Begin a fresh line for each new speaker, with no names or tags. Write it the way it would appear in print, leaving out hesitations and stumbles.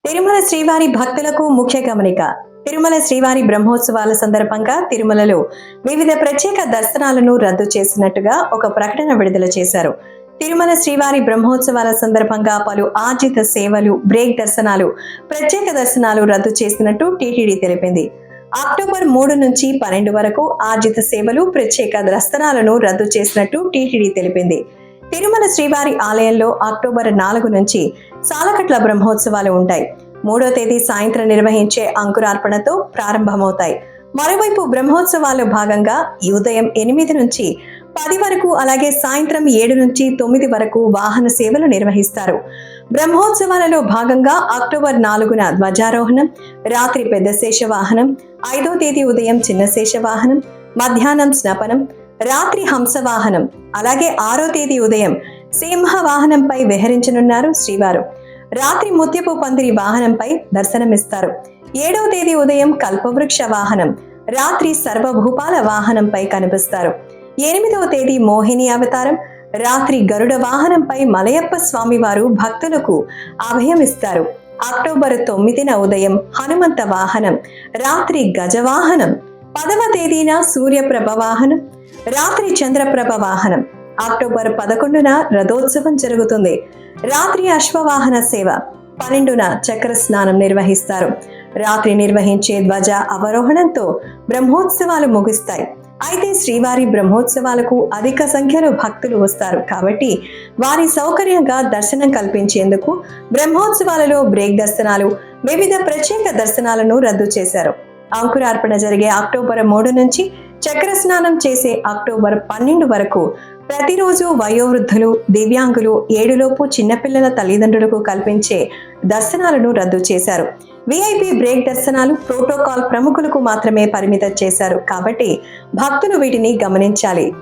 తిరుమల శ్రీవారి భక్తులకు ముఖ్య గమనిక. తిరుమల శ్రీవారి బ్రహ్మోత్సవాల సందర్భంగా తిరుమలలో వివిధ ప్రత్యేక దర్శనాలను రద్దు చేసినట్టుగా ఒక ప్రకటన విడుదల చేశారు. తిరుమల శ్రీవారి బ్రహ్మోత్సవాల సందర్భంగా పలు ఆర్జిత సేవలు, బ్రేక్ దర్శనాలు, ప్రత్యేక దర్శనాలు రద్దు చేసినట్టు టీటీడీ తెలిపింది. అక్టోబర్ 3 నుంచి 12 వరకు ఆర్జిత సేవలు, ప్రత్యేక దర్శనాలను రద్దు చేసినట్టు టీటీడీ తెలిపింది. తిరుమల శ్రీవారి ఆలయంలో అక్టోబర్ 4 నుంచి సాలకట్ల బ్రహ్మోత్సవాలు ఉంటాయి. 3వ తేదీ సాయంత్రం నిర్వహించే అంకురార్పణతో ప్రారంభమవుతాయి. మరోవైపు బ్రహ్మోత్సవాల్లో భాగంగా ఈ ఉదయం 8 నుంచి 10 వరకు, అలాగే సాయంత్రం 7 నుంచి 9 వరకు వాహన సేవలు నిర్వహిస్తారు. బ్రహ్మోత్సవాలలో భాగంగా అక్టోబర్ 4న ధ్వజారోహణం, రాత్రి పెద్ద శేష వాహనం, 5వ తేదీ ఉదయం చిన్న శేష వాహనం, మధ్యాహ్నం స్నపనం, రాత్రి హంసవాహనం, అలాగే 6వ తేదీ ఉదయం సింహ వాహనంపై విహరించనున్నారు శ్రీవారు. రాత్రి ముత్యపు పందిరి వాహనంపై దర్శనమిస్తారు. 7వ తేదీ ఉదయం కల్పవృక్ష వాహనం, రాత్రి సర్వభూపాల వాహనంపై కనిపిస్తారు. 8వ తేదీ మోహిని అవతారం, రాత్రి గరుడ వాహనంపై మలయప్ప స్వామివారు భక్తులకు అభయమిస్తారు. అక్టోబర్ 9న ఉదయం హనుమంత వాహనం, రాత్రి గజవాహనం, 10వ తేదీన సూర్యప్రభ వాహనం, రాత్రి చంద్రప్రభ వాహనం. అక్టోబర్ 11న రథోత్సవం జరుగుతుంది. రాత్రి అశ్వవాహన సేవ, 12న చక్ర స్నానం నిర్వహిస్తారు. రాత్రి నిర్వహించే ధ్వజ అవరోహణంతో బ్రహ్మోత్సవాలు ముగుస్తాయి. అయితే శ్రీవారి బ్రహ్మోత్సవాలకు అధిక సంఖ్యలో భక్తులు వస్తారు కాబట్టి వారి సౌకర్యంగా దర్శనం కల్పించేందుకు బ్రహ్మోత్సవాలలో బ్రేక్ దర్శనాలు, వివిధ ప్రత్యేక దర్శనాలను రద్దు చేశారు. అంకురార్పణ జరిగే అక్టోబర్ 3 నుంచి చక్ర స్నానం చేసే అక్టోబర్ 12 వరకు ప్రతిరోజు వయోవృద్ధులు, దివ్యాంగులు, 7 లోపు చిన్నపిల్లల తల్లిదండ్రులకు కల్పించే దర్శనాలను రద్దు చేశారు. విఐపి బ్రేక్ దర్శనాలు, ప్రోటోకాల్ ప్రముఖులకు మాత్రమే పరిమితం చేశారు కాబట్టి భక్తులు వీటిని గమనించాలి.